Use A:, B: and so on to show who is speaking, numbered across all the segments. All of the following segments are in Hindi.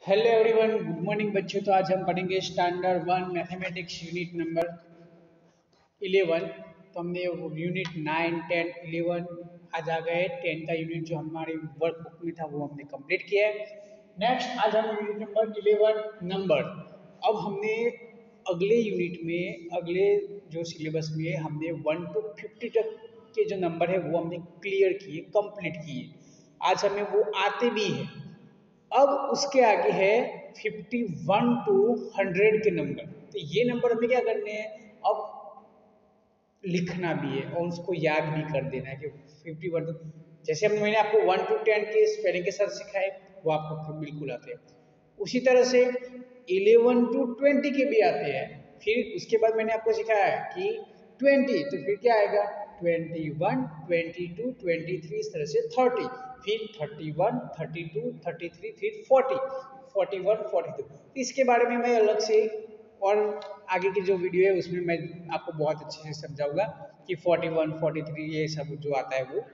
A: हेलो एवरीवन, गुड मॉर्निंग बच्चों। तो आज हम पढ़ेंगे स्टैंडर्ड 1 मैथमेटिक्स यूनिट नंबर 11। तो हमने यूनिट 9, 10, 11 आज आ गए। 10 का यूनिट जो हमारी वर्कबुक में था वो हमने कंप्लीट किया है। नेक्स्ट आज हम यूनिट नंबर 11 नंबर। अब हमने अगले यूनिट में अगले जो सिलेबस में हमने 1 to 50 तक के जो नंबर है वो हमने क्लियर किए, कंप्लीट किए। आज हमें वो आते भी हैं। अब उसके आगे है 51 टू 100 के नंबर। तो ये नंबर हमें क्या करने हैं, अब लिखना भी है और उसको याद भी कर देना है कि 51 टू, जैसे मैंने आपको 1 to 10 के स्पेलिंग के साथ सिखाए वो आपको बिल्कुल आते हैं। उसी तरह से 11 to 20 के भी आते हैं। फिर उसके बाद मैंने आपको सिखाया है कि 20, तो फिर क्या आएगा 21, 22, 23, इस तरह से 30, फिर 31, 32, 33, फिर 40, 41, 42। इसके बारे में मैं अलग से और आगे की जो वीडियो है उसमें मैं आपको बहुत अच्छे से समझाऊंगा कि 41, 43 ये सब जो आता है वो।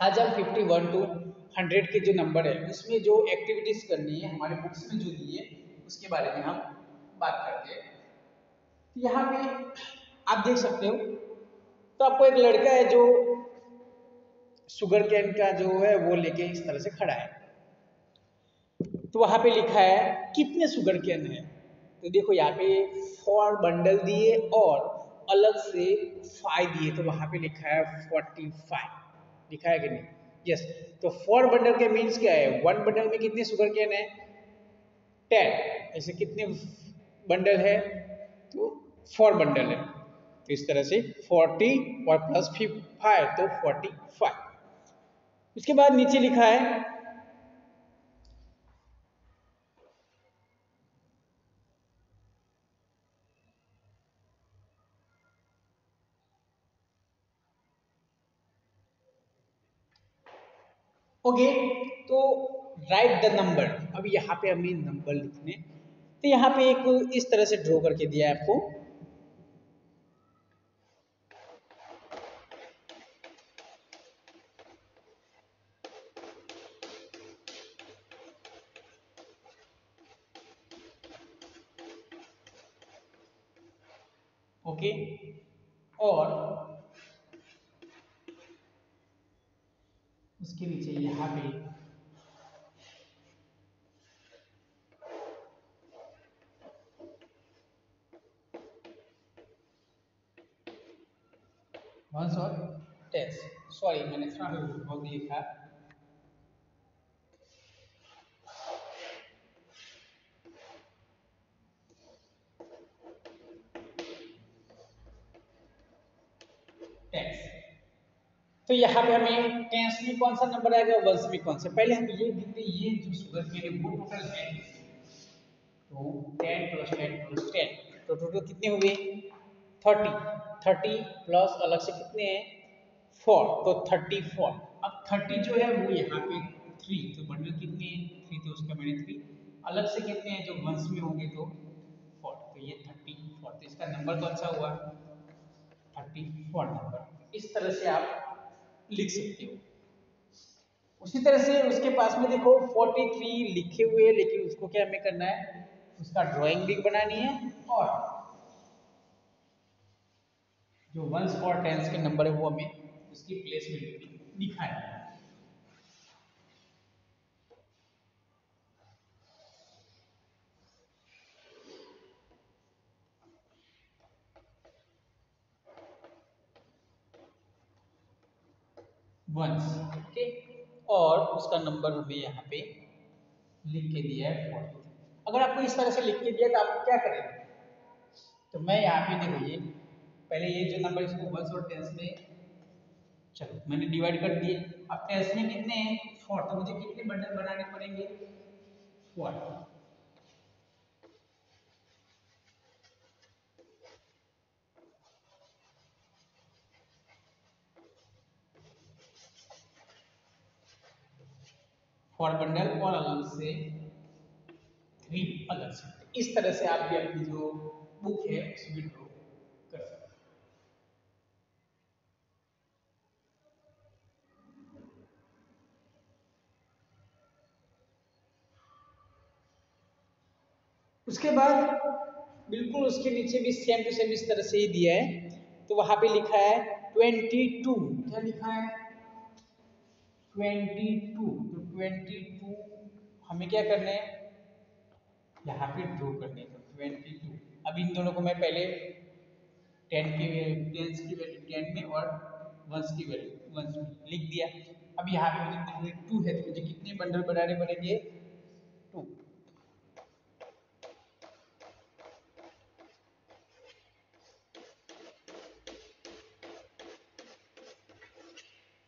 A: आज हम 51 टू 100 के जो नंबर है उसमें जो एक्टिविटीज करनी है हमारे बुक्स में जो दी है उसके बारे में हम बात करते हैं। तो यहाँ पे आप देख सकते हो, तो आपको एक लड़का है जो शुगर कैन का जो है वो लेके इस तरह से खड़ा है। तो वहां पे लिखा है कितने शुगर कैन है। तो देखो यहाँ पे 4 बंडल दिए और अलग से 5 दिए, तो वहां पे लिखा है 45। लिखा है कि नहीं? यस। तो 4 बंडल के मीन्स क्या है, 1 बंडल में कितने शुगर कैन है? 10। ऐसे कितने बंडल है? तो 4 बंडल है। तो इस तरह से 40 और प्लस 5 तो 45। उसके बाद नीचे लिखा है ओके। तो राइट द नंबर। अब यहाँ पे हमें नंबर लिखने, तो यहाँ पे एक इस तरह से ड्रॉ करके दिया है आपको। ओके। और उसके नीचे यहाँ पे वंस और टेस्ट, सॉरी मैंने थोड़ा बहुत लिखा। टेंस। तो यहाँ पे हमें टेंस में कौन सा नंबर आएगा, वंस में कौन सा। पहले हम ये देखते हैं, ये जो शुगर के लिए वो टोटल है। तो 10 प्लस 10 प्लस 10, तो टोटल कितने हुए? 30। 30 प्लस अलग से कितने हैं? 4, तो 34। अब 30 जो है वो यहाँ पे 3, तो बंडल कितने हैं? 3, तो उसका मैंने 3। अलग से कितने हैं जो वंस में होंगे? तो 4, तो ये 34। तो इसका नंबर कौन सा हुआ? 34 नंबर। इस तरह से आप लिख सकते हो। उसी तरह से उसके पास में देखो 43 लिखे हुए, लेकिन उसको क्या हमें करना है, उसका ड्राइंग भी बनानी है और जो वंस और टेंस के नंबर है वो हमें उसकी प्लेस में दिखाना है। Once, okay. और उसका नंबर हमें यहाँ पे लिख के दिया है 43। अगर आपको इस तरह से लिख के दिया तो आप क्या करेंगे? तो मैं यहाँ पे देखो, ये पहले ये जो नंबर इसको वंस और टेंस में, चलो मैंने डिवाइड कर दिए। अब टेंस में कितने हैं? 4, तो मुझे कितने बंडल बनाने पड़ेंगे? 4। 4 बंडल और अलग से 3 अलग से। इस तरह से आप भी अपनी जो बुक है उसमें ड्रॉ कर सकते हैं। उसके बाद बिल्कुल उसके नीचे भी सेम टू सेम इस तरह से ही दिया है, तो वहां पे लिखा है 22। क्या लिखा है? 22। तो 22 हमें क्या करना है, यहाँ पे ड्रॉ करने हैं। तो 22, अब इन दोनों को मैं पहले 10 की टेंस की वैल्यू 10 में और वंस की वैल्यू वंस में लिख दिया। अब यहाँ पे मुझे 2 है, तो मुझे कितने बंडल बनाने पड़ेंगे? 2।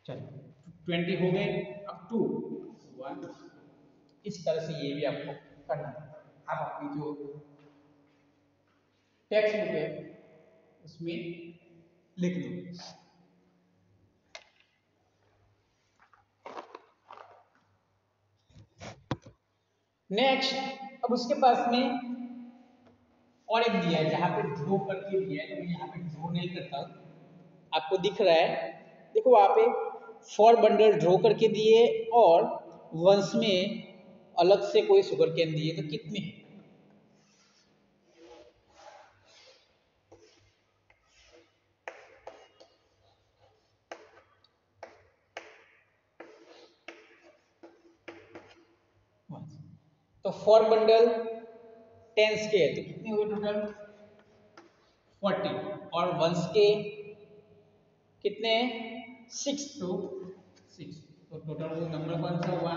A: चलो 20 हो गए, अब 2 1। इस तरह से ये भी आपको करना है। आप अपनी जो टेक्स्ट बुक है उसमें लिख दो। नेक्स्ट, अब उसके पास में और एक दिया है जहाँ पे ड्रॉ करके दिया है, तो मैं यहाँ पे ड्रॉ नहीं करता हूँ। आपको दिख रहा है, देखो वहाँ पे 4 बंडल ड्रॉ करके दिए और वंस में अलग से कोई शुगर कैन दिए, तो कितने हैं? तो 4 बंडल टेंस के है, तो कितने हुए टोटल? 40। और वंस के कितने? 6। तो 6, तो टोटल वो नंबर कौन सा हुआ?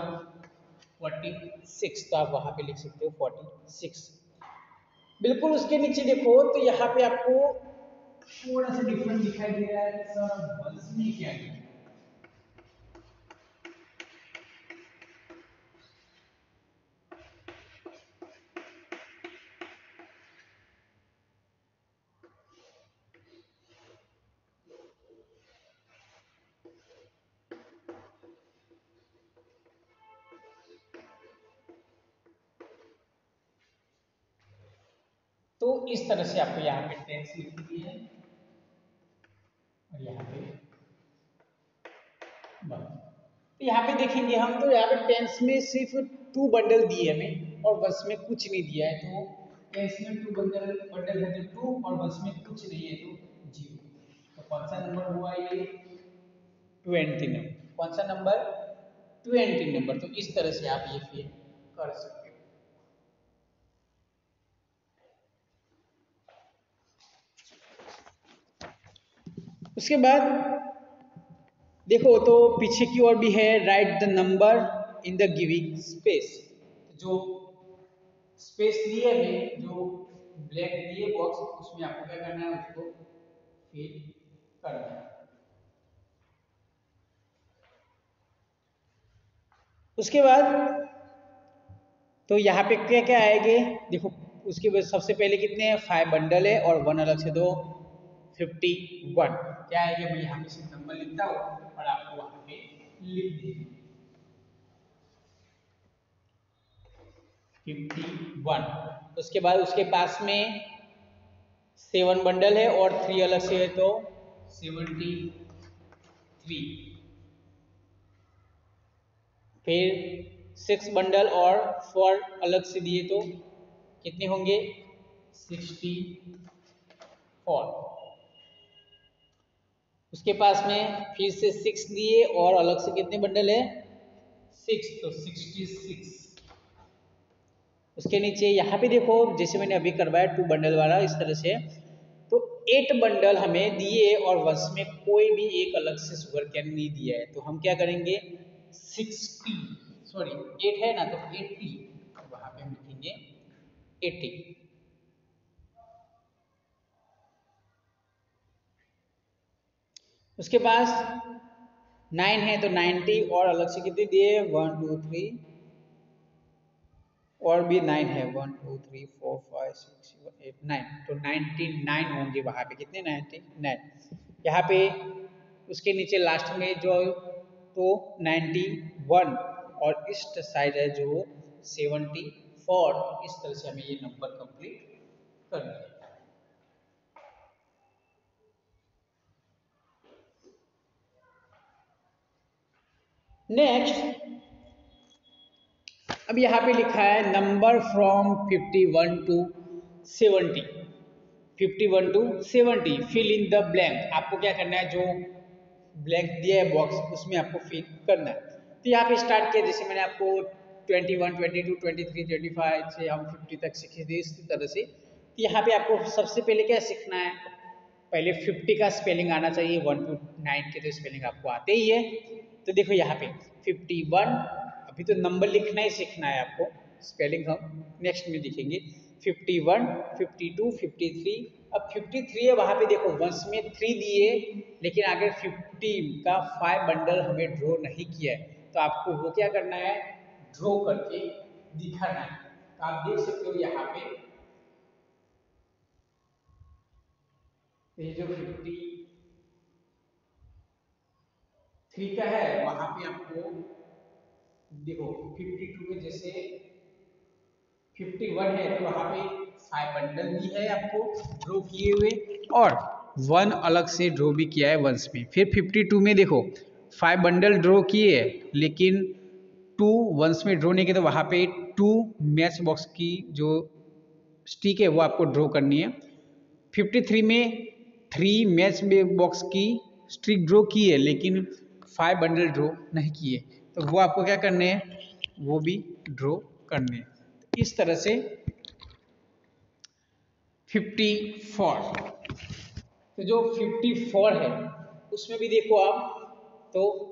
A: 46। तो आप वहां पे लिख सकते हो 46। बिल्कुल उसके नीचे देखो तो यहाँ पे आपको थोड़ा सा डिफरेंस दिखाई दे रहा है कि सर वंस में क्या है। तो इस तरह से आपको यहाँ पे टेंस लिख दी है और यहाँ पे वन। तो यहाँ पे देखेंगे हम, तो यहाँ पे टेंस में सिर्फ 2 बंडल दिए हमें और वंस में कुछ नहीं दिया है। तो टेंस में 2 बंडल बंडल है तो 2 और वंस में कुछ नहीं है तो 0। तो कौन सा नंबर हुआ ये? 20 नंबर। कौन सा नंबर? 20 नंबर। तो इस तरह से आप ये फिर कर सकते हो। उसके बाद देखो तो पीछे की ओर भी है, right the number in the giving space. जो स्पेस दिए में जो ब्लैक दिए बॉक्स, उसमें आपको क्या करना है, उसको फिल करना है। उसके बाद तो यहाँ पे क्या क्या आएंगे देखो। उसके बाद सबसे पहले कितने हैं? 5 बंडल है और 1 अलग से दो, 51। क्या आएगा? मैं यहाँ पे सिर्फ नंबर लिखता हूँ और आपको वहां पे लिख दीजिए 51। उसके बाद उसके पास में 7 बंडल है और 3 अलग से है तो 73। फिर 6 बंडल और 4 अलग से दिए तो कितने होंगे? 64। उसके पास में फिर से 6 दिए और अलग से कितने बंडल है? 6, तो 66। उसके नीचे यहाँ पे देखो, जैसे मैंने अभी करवाया 2 बंडल वाला इस तरह से, तो 8 बंडल हमें दिए और वंश में कोई भी एक अलग से शुगर कैन नहीं दिया है। तो हम क्या करेंगे? 60, सॉरी 8 है ना, तो 80 वहां पे हम लिखेंगे 80। उसके पास 9 है तो 90 और अलग से कितने दिए? 1 2 3 और भी 9 है, 1 2 3 4 5 6 7 8 9, तो 99 होंगे वहां पे। कितने? 99। यहाँ पे उसके नीचे लास्ट में जो तो 91 और इस साइड है जो 74। इस तरह से हमें ये नंबर कंप्लीट करना है। नेक्स्ट अब यहाँ पे लिखा है number from 51 to 70, 51 to 70 fill in the blank. आपको क्या करना है, जो ब्लैंक दिया है बॉक्स उसमें आपको फिल करना है। तो यहाँ पे स्टार्ट किया, जैसे मैंने आपको 21, 22, 23, 25 से हम 50 तक सीखे थे, इस तरह से। तो यहाँ पे आपको सबसे पहले क्या सीखना है, पहले 50 का स्पेलिंग आना चाहिए, 1 टू 9 के तो स्पेलिंग आपको आते ही है। तो देखो यहाँ पे 51, अभी तो नंबर लिखना ही सीखना है आपको, स्पेलिंग हम नेक्स्ट में लिखेंगे। 51, 52, 53। अब 53 है, वहाँ पे देखो वंस में 3 दिए, लेकिन अगर 50 का 5 बंडल हमें ड्रॉ नहीं किया है, तो आपको वो क्या करना है, ड्रॉ करके दिखाना है। तो आप देख सकते हो यहाँ पे, ये जो 53 का है, वहां पे आपको देखो 52 में जैसे 51 है, तो वहां पे 5 बंडल भी है आपको ड्रॉ किए हुए, और 1 अलग से ड्रॉ भी किया है वंस में। फिर 52 में देखो 5 बंडल ड्रॉ किए, लेकिन 2 वंस में ड्रॉ नहीं किए, तो वहां पे 2 मैच बॉक्स की जो स्टिक है वो आपको ड्रॉ करनी है। 53 में 3 मैच बॉक्स की स्टिक ड्रॉ की है, लेकिन 5 बंडल ड्रॉ नहीं किए, तो वो आपको क्या करने हैं, वो भी ड्रॉ करने हैं। तो इस तरह से 54, तो जो 54 है उसमें भी देखो आप, तो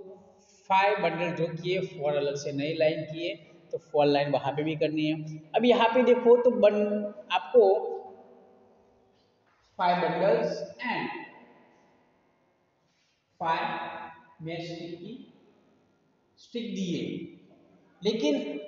A: 5 बंडल ड्रॉ किए, 4 अलग से नई लाइन किए, तो 4 लाइन वहां पे भी करनी है। अब यहाँ पे देखो तो आपको 5 बंडल्स एंड 5 में स्टिक की स्टिक दिए, लेकिन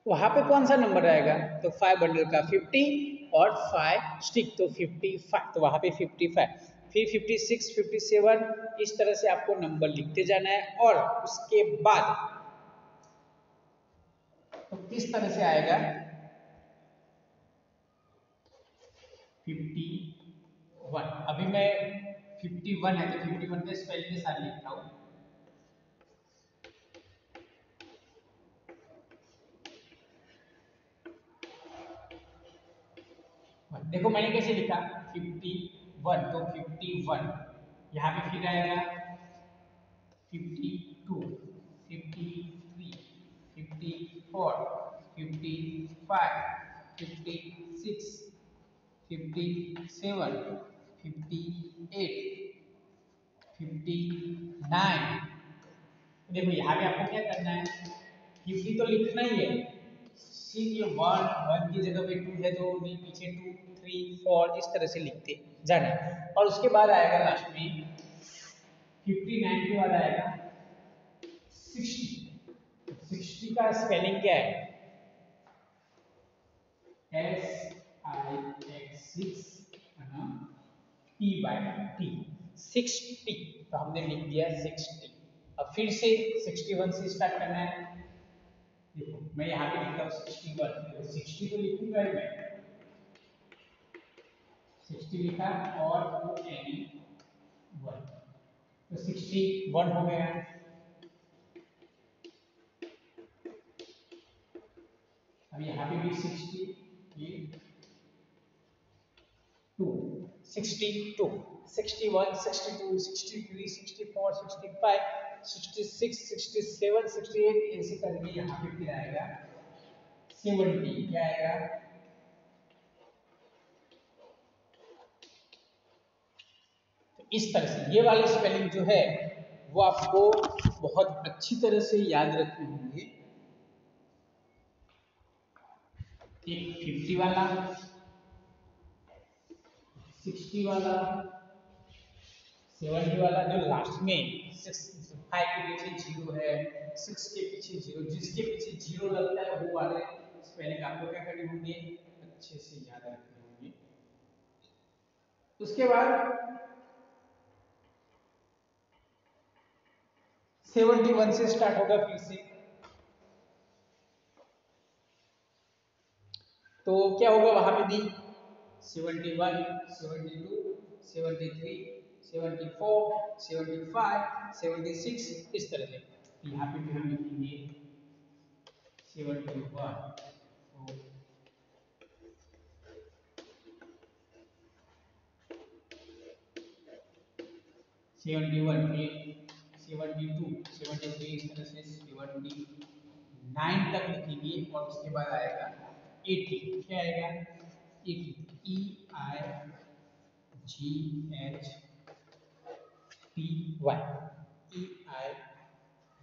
A: वहां पे कौन सा नंबर आएगा, तो 5 बंडल का 50 और 5 स्टिक, तो 55, तो वहां पे 55, फिर 56, 57, इस तरह से आपको नंबर लिखते जाना है। और उसके बाद तो किस तरह से आएगा, 51, अभी मैं 51 है तो 51 के स्पेलिंग के साथ लिखता हूँ। देखो मैंने कैसे लिखा 51, तो 51 यहाँ पे फिर आएगा 52, 53, 54, 55, 56, 57, 58, 59। देखो यहाँ पे आपको क्या करना है, 50 तो लिखना ही है, सिर्फ ये 1 की जगह पे 2 है, तो नहीं पीछे 2, 3, 4 इस तरह से लिखते जाना है। और उसके बाद आएगा लास्ट में 59 के बाद आएगा 60, 60 का स्पेलिंग क्या है, SIX6 T/T, 60, तो हमने लिख दिया 60। अब फिर से 61 से स्टार्ट करना है। देखो मैं यहाँ पे लिखता हूँ 61, देखो 60 तो लिखूंगा ही मैं, 60 लिखा और वो एनी 1, तो 61 हो गया। अब यहाँ पे भी 60, ये 2, 62, 61, 62, 63, 64, 65, 66, 67, 68, ऐसे करके यहाँ पे फिर आएगा 70, क्या आएगा, तो इस तरह से ये वाले स्पेलिंग जो है वो आपको बहुत अच्छी तरह से याद रखने होंगे। एक 50 वाला, 60 वाला, 70 वाला, जो लास्ट में 5 के पीछे 0 है, 6 के पीछे 0, जिसके पीछे 0 लगता है वो वाले स्पेलिंग आपको क्या करने होंगे, अच्छे से याद रखने होंगे। उसके बाद 71 से स्टार्ट होगा फिर से, तो क्या होगा वहां पे भी 71, 72, 73, 74, 75, 76 इस तरह से। यहाँ पे भी हम लिखेंगे 71 तो 71 फिर 72 73 इस तरह से 79 तक लिखेंगे और उसके बाद आएगा 80 क्या आएगा 80 EIGHTY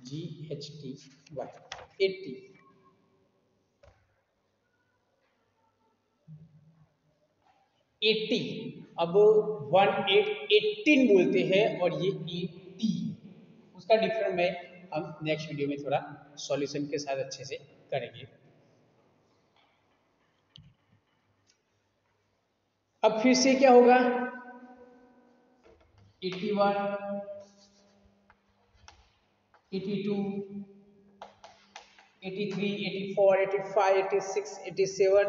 A: EIGHTY 80 80 अब 18 बोलते हैं और ये 80 उसका डिफरेंस में हम नेक्स्ट वीडियो में थोड़ा सॉल्यूशन के साथ अच्छे से करेंगे। अब फिर से क्या होगा 81 82 83 84 85 86 87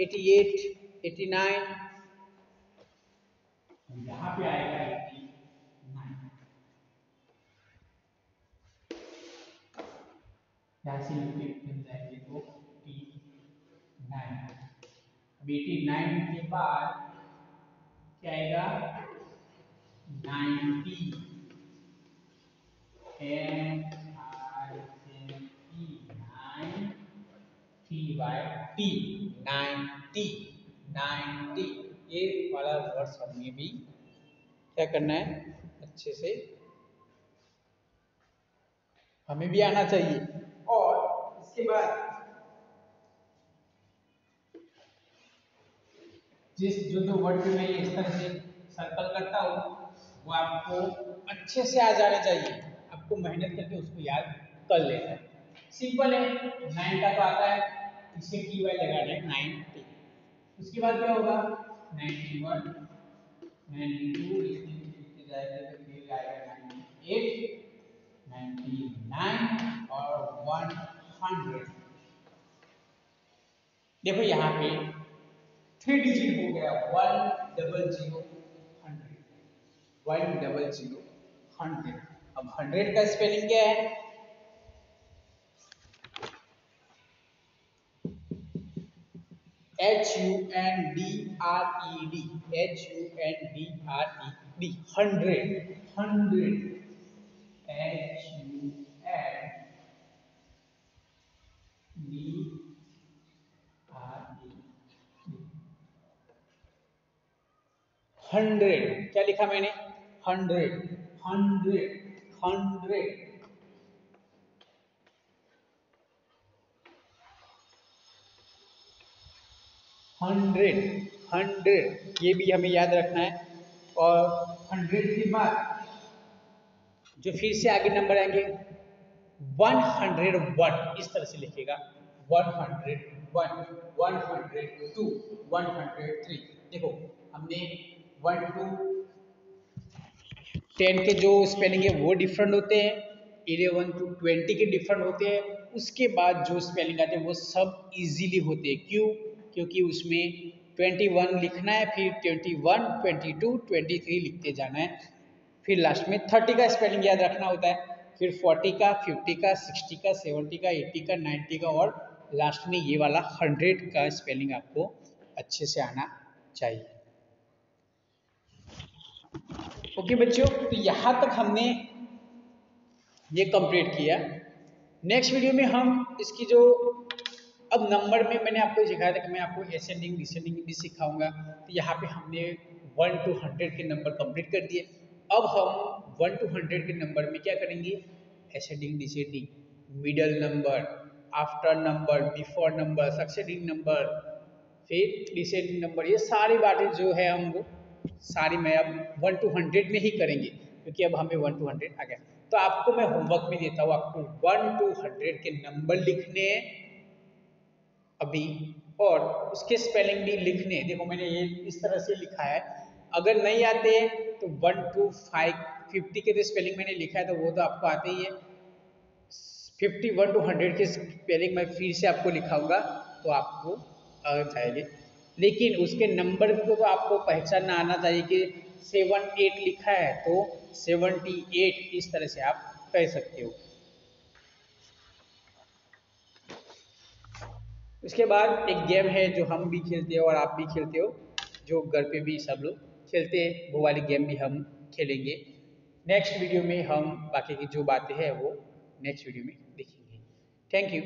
A: 88 89 यहाँ पे आएगा 89 यहाँ से मिल जाएंगे तो 89 अब 89 के बाद क्या आएगा 90 NINET 90 ये वाला वर्ड्स हमें भी क्या करना है अच्छे से हमें भी आना चाहिए। और इसके बाद जो जो वर्ड में मैं इस तरह से सर्कल करता हूँ वो आपको अच्छे से आ जाने चाहिए, आपको मेहनत करके उसको याद कर लेना है। सिंपल है 9 का तो आता है इसे टी वाई लगाना है 90 उसके बाद क्या होगा 91 92 इसमें जाएगा तो फिर आएगा 98 99 और 100। देखो यहाँ पे 3 डिजिट हो गया 100 100 100। अब 100 का स्पेलिंग क्या है HUNDRED HUNDRED 100 100 क्या लिखा मैंने 100 100 100 100 ये भी हमें याद रखना है। और 100 के बाद जो फिर से आगे नंबर आएंगे 101 इस तरह से लिखेगा 101 102 103। देखो हमने 1 to 10 के जो स्पेलिंग है वो डिफरेंट होते हैं, 11 to 20 के डिफरेंट होते हैं, उसके बाद जो स्पेलिंग आते हैं वो सब इजीली होते हैं। क्यों? क्योंकि उसमें 21 लिखना है, फिर 21 22 23 लिखते जाना है, फिर लास्ट में 30 का स्पेलिंग याद रखना होता है, फिर 40 का 50 का 60 का 70 का 80 का 90 का और लास्ट में ये वाला 100 का स्पेलिंग आपको अच्छे से आना चाहिए। ओके बच्चों, तो यहाँ तक हमने ये कंप्लीट किया। नेक्स्ट वीडियो में हम इसकी जो अब नंबर में मैंने आपको सिखाया था कि मैं आपको असेंडिंग डिसेंडिंग भी सिखाऊंगा, तो यहाँ पे हमने 1 to 100 के नंबर कंप्लीट कर दिए। अब हम 1 to 100 के नंबर में क्या करेंगे ascending descending, middle number, after number, before number, succeeding number, फिर डिसेंडिंग नंबर, ये सारी बातें जो है हम वो सारी मैं अब 1 to 100 में ही करेंगे क्योंकि अब हमें 1 to 100 आ गया। तो आपको मैं होमवर्क में देता हूँ, आपको 1 to 100 के नंबर लिखने अभी और उसके स्पेलिंग भी लिखने। देखो मैंने ये इस तरह से लिखा है, अगर नहीं आते तो 1 to 50 के जो स्पेलिंग मैंने लिखा है तो वो तो आपको आते ही है। 51 to 100 के स्पेलिंग मैं फिर से आपको लिखाऊंगा तो आपको आ जाएंगे, लेकिन उसके नंबर को तो आपको पहचानना आना चाहिए कि 78 लिखा है तो 78 इस तरह से आप कह सकते हो। उसके बाद एक गेम है जो हम भी खेलते हो और आप भी खेलते हो, जो घर पे भी सब लोग खेलते हैं, वो वाली गेम भी हम खेलेंगे। नेक्स्ट वीडियो में हम बाकी की जो बातें हैं वो नेक्स्ट वीडियो में देखेंगे। Thank you.